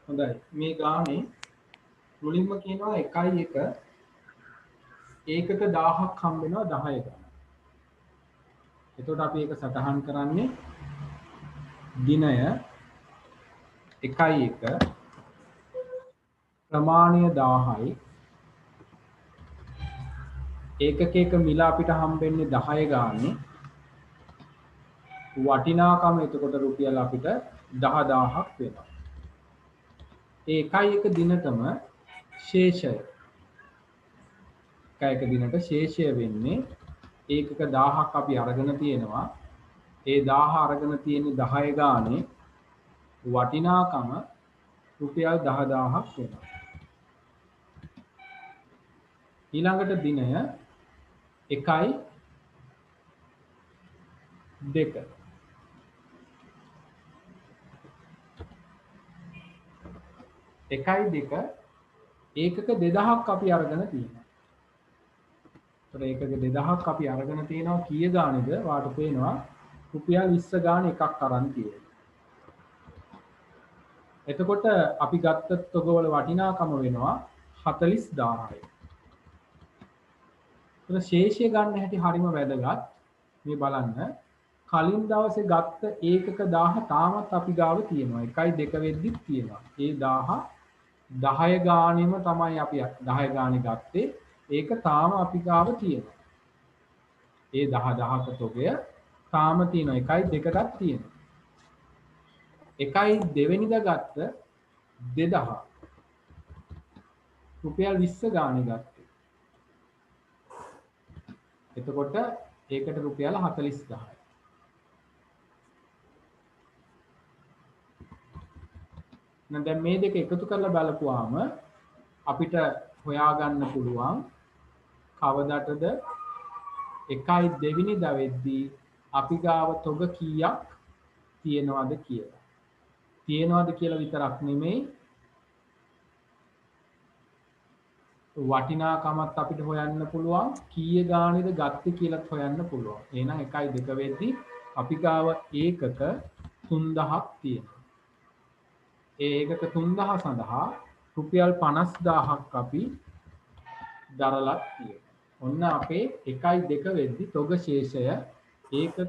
හොඳයි. මේ ගානේ මුලින්ම කියනවා 1 ඒකක 1000ක් හම්බ වෙනවා 10 ගාන. එතකොට අපි ඒක සටහන් කරන්නේ දිනය 1 ප්‍රමාණය 1000යි ඒකක මිල අපිට හම්බෙන්නේ 10 ගානේ වටිනාකම එතකොට රුපියල් අපිට 10000ක් වෙනවා. ඒ 1 දිනටම ශේෂය 1 දිනට ශේෂය වෙන්නේ ඒකක 1000ක් අපි අරගෙන තියෙනවා. ඒ 1000 අරගෙන තියෙන්නේ 10 ගානේ වටිනාකම රුපියල් 10000ක් වෙනවා. ඊළඟට දිනය 1 2 1 2 ඒකක 2000ක් අපි අරගෙන තියෙනවා. ඒතර ඒකක 2000ක් අපි අරගෙන තියෙනවා කීය ගානේද? වාට පේනවා රුපියල් 20 ගාන එකක් අරන් තියෙනවා. එතකොට අපි ගත්ත තොගවල වටිනාකම වෙනවා 40000යි. එතන ශේෂය ගන්න හැටි හරිම වැදගත්. මේ බලන්න කලින් දවසේ ගත්ත ඒකක 1000 තාමත් අපි ගාව තියෙනවා. 1 2 වෙද්දිත් තියෙනවා. ඒ 1000 10 ගානෙම තමයි අපි 10 ගානේ ගත්තේ. ඒක තාම අපි ගාව තියෙනවා. ඒ 10ක තොගය තාම තියෙනවා. 1 2කටත් තියෙනවා. 1 දෙවෙනිදා ගත්ත 2000 රුපියල් 20 ගානේ ගත්තේ. එතකොට ඒකට රුපියල් 40000යි. දැන් මේ දෙක එකතු කරලා බලපුවාම අපිට හොයාගන්න පුළුවන් කවදටද 1 දෙවෙනිදා වෙද්දී අපි ගාව තොග කීයක් තියෙනවද කියලා. තියෙනවද කියලා විතරක් නෙමෙයි වටිනාකමත් අපිට හොයන්න පුළුවන් කීය ගානේද ගත්තේ කියලාත් හොයන්න පුළුවන්. එහෙනම් 1 2 වෙද්දී අපි ගාව ඒකක 3000ක් තියෙනවා. ඒ ඒකක 3000 සඳහා රුපියල් 50000ක් අපි දරලක් තියෙනවා. ඔන්න අපේ 1 2 වෙද්දී තොග ශේෂය ඒකක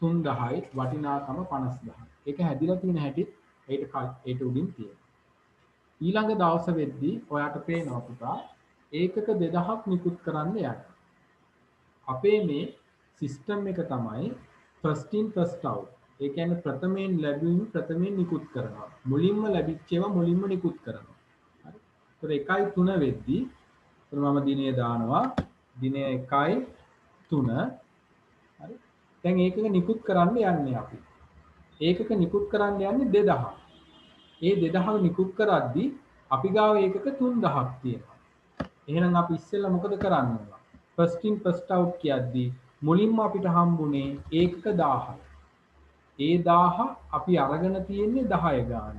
3000යි වටිනාකම 50000යි. ඒක හැදිලා තියෙන හැටි ඒට උඩින් තියෙනවා. ඊළඟ දවස වෙද්දී ඔයාට පේනවා පුතා ඒකක 2000ක් නිකුත් කරන්න යන්න. අපේ මේ සිස්ටම් එක තමයි first in first out. ඒ කියන්නේ ප්‍රථමයෙන් ලැබීම ප්‍රථමයෙන් නිකුත් කරනවා. මුලින්ම ලැබිච්ච ඒවා මුලින්ම නිකුත් කරනවා. හරි. ඒතර 1 3 වෙද්දී මම දිනය දානවා. දිනය 1 3. හරි. දැන් ඒකක නිකුත් කරන්න යන්නේ අපි. ඒකක නිකුත් කරන්න යන්නේ 2000. ඒ 2000 නිකුත් කරද්දී අපි ගාව ඒකක 3000ක් තියෙනවා. එහෙනම් අපි ඉස්සෙල්ලා මොකද කරන්න ඕන? first in first out කියද්දී මුලින්ම අපිට හම්බුනේ ඒකක 1000යි. ඒ 1000 අපි අරගෙන තියෙන්නේ 10 ගාන.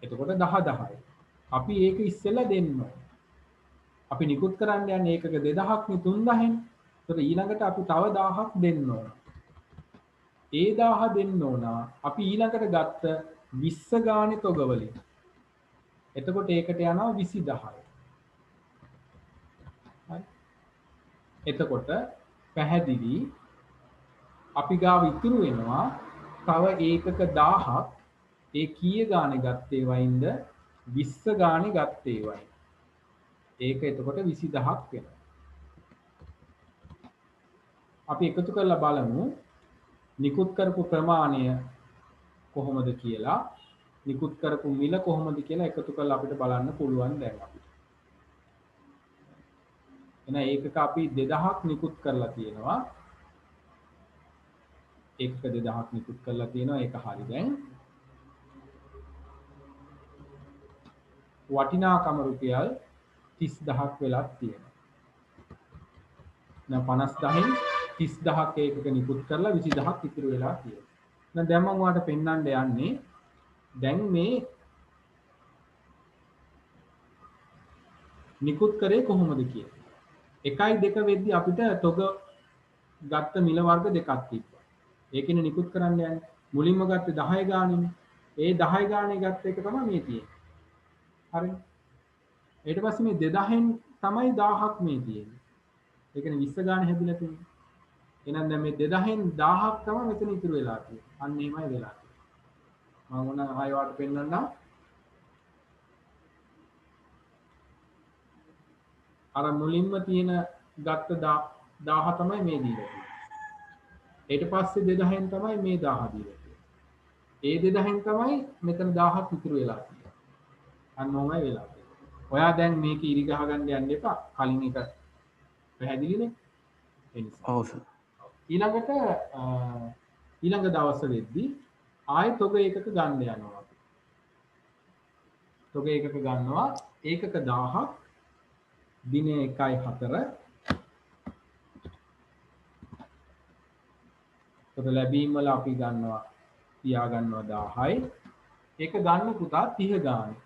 එතකොට 10 10යි. අපි ඒක ඉස්සෙල්ලා දෙන්න ඕන. අපි නිකුත් කරන්න යන්නේ ඒකක 2000ක් නේ 3000න්. ඒතර ඊළඟට අපි තව 1000ක් දෙන්න ඕන. ඒ 1000 දෙන්න ඕන අපි ඊළඟට ගත්ත 20 ගානේ තොග වලින්. එතකොට ඒකට යනවා 20000යි. හරි. එතකොට පැහැදිලි අපි ගාව ඉතුරු වෙනවා තව ඒකක 1000ක් ඒ කීය ගානේ ගත්තේ වයින්ද 20 ගානේ ගත්තේ වයි. ඒක එතකොට 20000ක් වෙනවා. අපි එකතු කරලා බලමු නිකුත් කරපු ප්‍රමාණය කොහොමද කියලා නිකුත් කරපු මිල කොහොමද කියලා එකතු කරලා අපිට බලන්න පුළුවන් දැන් අපිට. එහෙනම් ඒකක අපි 2000ක් නිකුත් කරලා තියෙනවා. ඒකක 2000ක් නිකුත් කරලා තියෙනවා. ඒක හරි දැන්. වටිනාකම රුපියල් 30000ක් වෙලා තියෙනවා. දැන් 50000න් 30000ක් ඒකක නිකුත් කරලා 20000ක් ඉතුරු වෙලා තියෙනවා. දැන් මම ඔයාලට පෙන්වන්න යන්නේ දැන් මේ නිකුත් කරේ කොහොමද කියලා. 1 2 වෙද්දී අපිට තොග ගත්ත මිල වර්ග දෙකක් තිබ්බා. ඒකනේ නිකුත් කරන්න යන්නේ. මුලින්ම ගත්තේ 10 ගානෙනේ. ඒ 10 ගානේ ගත්ත එක තමයි මේ තියෙන්නේ. හරිද? ඊට පස්සේ මේ 2000න් තමයි 1000ක් මේ තියෙන්නේ. ඒ කියන්නේ 20 ගානේ හැදිලා තියෙන්නේ. එහෙනම් දැන් මේ 2000න් 1000ක් තමයි මෙතන ඉතුරු වෙලා තියෙන්නේ. අන්න එහෙමයි වෙලා තියෙන්නේ. මම ඕන ආයෙ වාට පෙන්නන්නම්. අර මුලින්ම තියෙන ගත්ත 1000 තමයි මේ දීලා තියෙන්නේ. ඊට පස්සේ 2000න් තමයි මේ 1000 දීලා තියෙන්නේ. ඒ 2000න් තමයි මෙතන 1000ක් ඉතුරු වෙලා තියෙන්නේ. අන්න ඕමයි වෙලා තියෙන්නේ. ඔයා දැන් මේක ඉරි ගහ ගන්න යන්න එපා. කලින් එක පැහැදිලිනේ? ඒ නිසා. ඔව් සර්. ඊළඟට ඊළඟ දවස් වෙද්දී ආයෙ තොග ඒකක ගන්න යනවා. තොග ඒකක ගන්නවා ඒකක 1000ක් දින 1.4 තොග ලැබීම් වල අපි ගන්නවා තියා ගන්නවා 1000යි ඒක ගන්න පුතා 30 ගානේ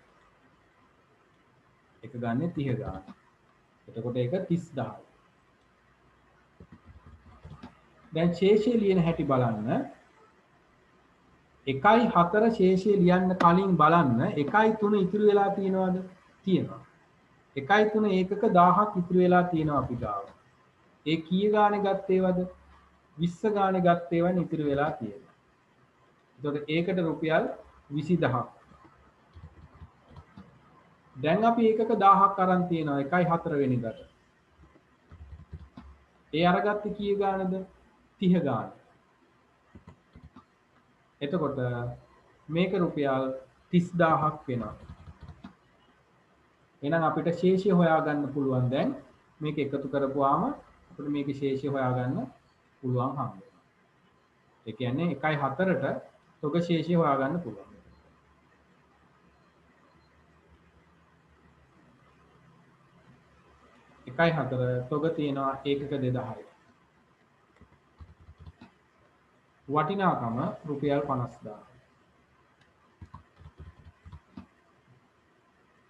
ඒක ගන්න 30 ගානේ එතකොට ඒක 30000යි දැන් ශේෂය ලියන හැටි බලන්න 1.4 ශේෂය ලියන්න කලින් බලන්න 1.3 ඉතුරු වෙලා තියෙනවද තියෙනවා 1.3 ඒකක 1000ක් ඉතුරු වෙලා තියෙනවා අපි ගාව ඒ කීය ගානේ ගත්තේවද 20 ගානේ ගත්තේවන් ඉතුරු වෙලා තියෙනවා එතකොට ඒකට රුපියල් 20000ක් දැන් අපි ඒකක 1000ක් අරන් තියෙනවා 1.4 වෙනිදාට ඒ අරගත්තේ කීය ගානද 30 ගාන එතකොට මේක රුපියල් 30000ක් වෙනවා එහෙනම් අපිට ශේෂය හොයාගන්න පුළුවන් දැන් මේක එකතු කරපුවාම අපිට මේකේ ශේෂය හොයාගන්න පුළුවන් හම්බ වෙනවා ඒ කියන්නේ 1.4ට තොග ශේෂය හොයාගන්න පුළුවන් 1.4 තොග තියෙනවා ඒකක 2000යි වටිනාකම රුපියල් 50000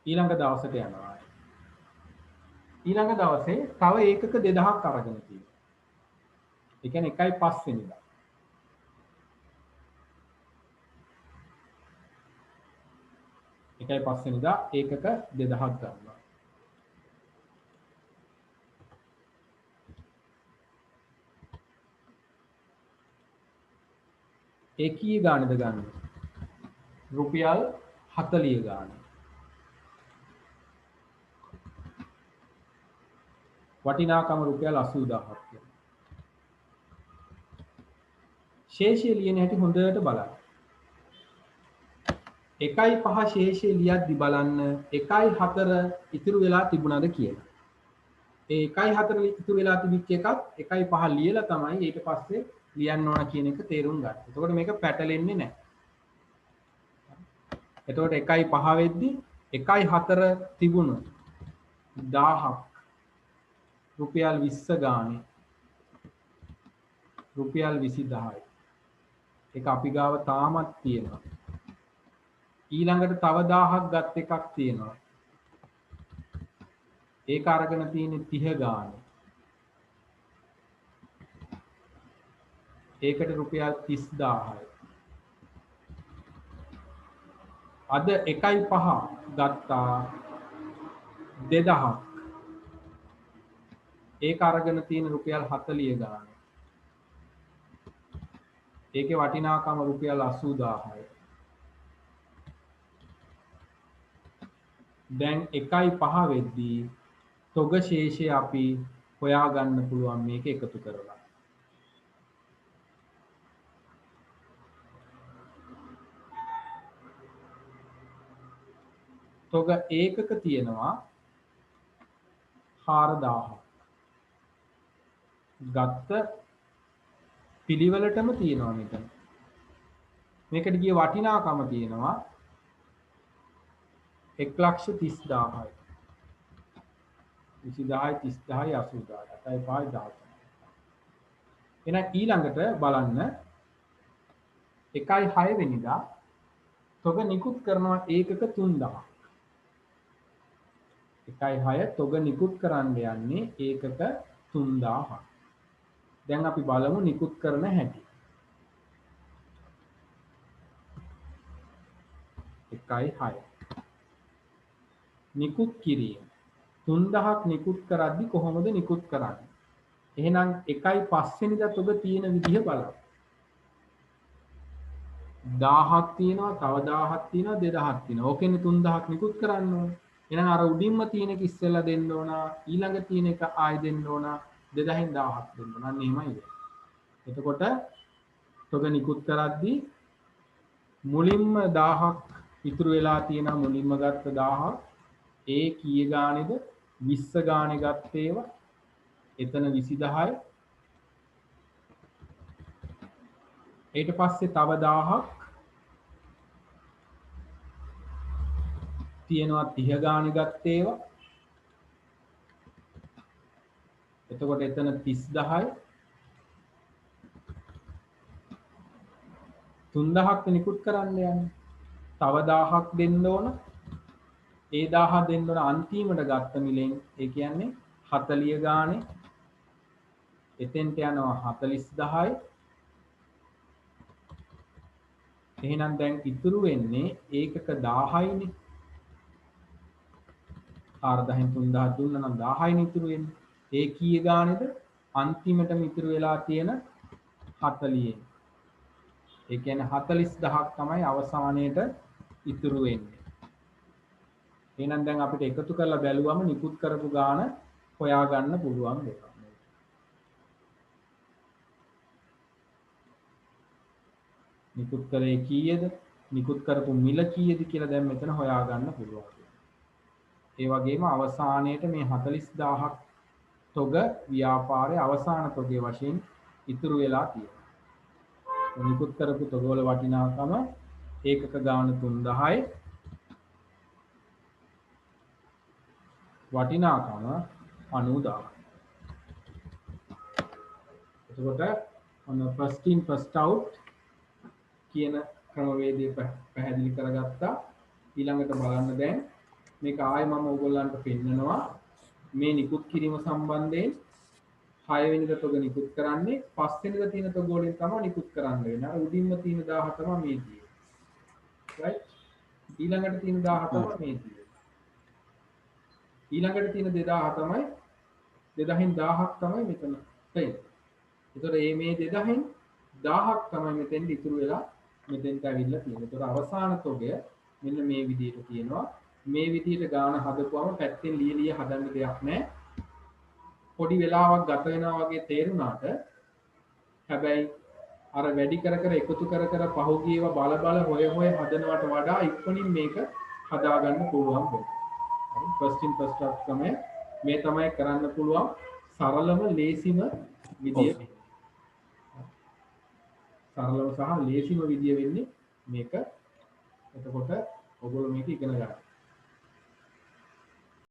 ඊළඟ දවසට යනවා ඊළඟ දවසේ තව ඒකක 2000ක් අරගෙන තියෙනවා ඒ කියන්නේ 1.5 වෙනිදා 1.5 වෙනිදා ඒකක 2000ක් ගන්නවා ඒ කී ගානද ගන්න රුපියල් 40 ගාන වටිනාකම රුපියල් 80000ක් ශේෂය ලියන හැටි හොඳට බලන්න 1.5 ශේෂය ලියද්දි බලන්න 1.4 ඉතුරු වෙලා තිබුණාද කියලා ඒ 1.4 ඉතුරු වෙලා තිබිච්ච එකත් 1.5 ලියලා තමයි ඊට පස්සේ ලියන්න ඕන කියන එක තේරුම් ගන්න. එතකොට මේක පැටලෙන්නේ නැහැ. එතකොට 1.5 වෙද්දි 1.4 තිබුණු 1000ක් රුපියල් 20 ගානේ රුපියල් 20000යි. ඒක අපි ගාව තාමත් තියෙනවා. ඊළඟට තව 1000ක් ගත් එකක් තියෙනවා. ඒක අරගෙන තියෙන්නේ 30 ගානේ. ඒකට රුපියල් 30000යි. අද 1.5 ගත්තා 2000ක්. ඒක අරගෙන තියෙන රුපියල් 40 ගාන. ඒකේ වටිනාකම රුපියල් 80000යි. දැන් 1.5 වෙද්දී තොග ශේෂය අපි හොයාගන්න පුළුවන් මේක එකතු කරලා. තොග ඒකක තියෙනවා 4000ක්. ගත්ත පිළිවෙලටම තියෙනවා මෙතන. මේකට ගිය වටිනාකම තියෙනවා 1,30,000යි. 20000යි 30000යි 80000යි 8.5 1000. එහෙනම් ඊළඟට බලන්න 1.6 වෙනිදා තොග නිකුත් කරනවා ඒකක 3000ක්. 1.6 තොග නිකුත් කරන්න යන්නේ ඒකක 3000ක්. දැන් අපි බලමු නිකුත් කරන හැටි. 1.6 නිකුත් කිරීම 3000ක් නිකුත් කරද්දි කොහොමද නිකුත් කරන්නේ? එහෙනම් 1.5 වෙනිදා ඔබ තියෙන විදිහ බලන්න. 1000ක් තියෙනවා, තව 1000ක් තියෙනවා, 2000ක් තියෙනවා. ඕකෙන්නේ 3000ක් නිකුත් කරන්න ඕනේ. එහෙනම් අර උඩින්ම තියෙන එක ඉස්සෙල්ලා දෙන්න ඕන, ඊළඟ තියෙන එක ආයෙ දෙන්න ඕන, 2000න් 1000ක් දෙන්න ඕන. අන්න එහෙමයි වෙන්නේ. එතකොට ඔබ නිකුත් කරද්දී මුලින්ම 1000ක් ඉතුරු වෙලා තියෙනවා, මුලින්ම ගත්ත 1000 ඒ කීය ගානේද 20 ගානේ ගත්ත ඒවා එතන 20 ඊට පස්සේ තව 1000ක් තියෙනවා 30 ගානේ ගත්ත ඒවා එතකොට එතන 30 3000ක් නිකුත් කරන්න යන්නේ තව 1000ක් දෙන්න ඕන ඒ 1000 දෙන්න ඕන අන්තිමට ගත්ත මිලෙන් ඒ කියන්නේ 40 ගානේ එතෙන්ට යනවා 40000යි එහෙනම් දැන් ඉතුරු වෙන්නේ ඒකක 1000යිනේ 4000න් 3000 දුන්නා නම් 1000යිනේ ඉතුරු වෙන්නේ ඒ කීය ගානේද අන්තිමටම ඉතුරු වෙලා තියෙන 40න් ඒ කියන්නේ 40000ක් තමයි අවසානයේට ඉතුරු වෙන්නේ එහෙනම් දැන් අපිට එකතු කරලා බැලුවම නිකුත් කරපු ගාන හොයාගන්න පුළුවන් වෙනවා නිකුත් කරේ කීයද නිකුත් කරපු මිල කීයද කියලා දැන් මෙතන හොයාගන්න පුළුවන්. ඒ වගේම අවසානයේට මේ 40000ක් තොග ව්‍යාපාරයේ අවසාන තොගේ වශයෙන් ඉතුරු වෙලා තියෙනවා. නිකුත් කරපු තොග වල වටිනාකම ඒකක ගාන 3000යි වටිනාකම 90000යි. එතකොට ඔන්න first in first out කියන ක්‍රමවේදය පැහැදිලි කරගත්තා ඊළඟට බලන්න දැන් මේක ආයෙ මම ඔයගොල්ලන්ට පෙන්නනවා මේ නිකුත් කිරීම සම්බන්ධයෙන් 6 වෙනිදා තොග නිකුත් කරන්නේ 5 වෙනිදා තියෙන තොග වලින් තමයි නිකුත් කරන්න වෙන්නේ අර උඩින්ම තියෙන 1000 තමයි මේ තියෙන්නේ right ඊළඟට තියෙන 1000 තමයි මේ තියෙන්නේ ඊළඟට තියෙන 2000 තමයි 2000න් 1000ක් තමයි මෙතන තියෙන්නේ ඒතකොට මේ 2000න් 1000ක් තමයි මෙතෙන් ඉතුරු වෙලා මෙතෙන්ට ඇවිල්ලා තියෙන්නේ. ඒතකොට අවසාන තොගය මෙන්න මේ විදිහට තියෙනවා. මේ විදිහට ගාන හදපුවම පැත්තෙන් ලියලිය හදන්න දෙයක් නැහැ. පොඩි වෙලාවක් ගත වෙනවා වගේ තේරුණාට හැබැයි අර වැඩි කර කර එකතු කර කර පහුගියව බල බල හොය හොය හදනවට වඩා ඉක්මනින් මේක හදාගන්න පුළුවන් වෙනවා. හරි first in first out තමයි මේ තමයි කරන්න පුළුවන් සරලම ලේසිම විදිය. සරලව සහ ලේසිම විදිය වෙන්නේ මේක. එතකොට ඔයගොල්ලෝ මේක ඉගෙන ගන්න.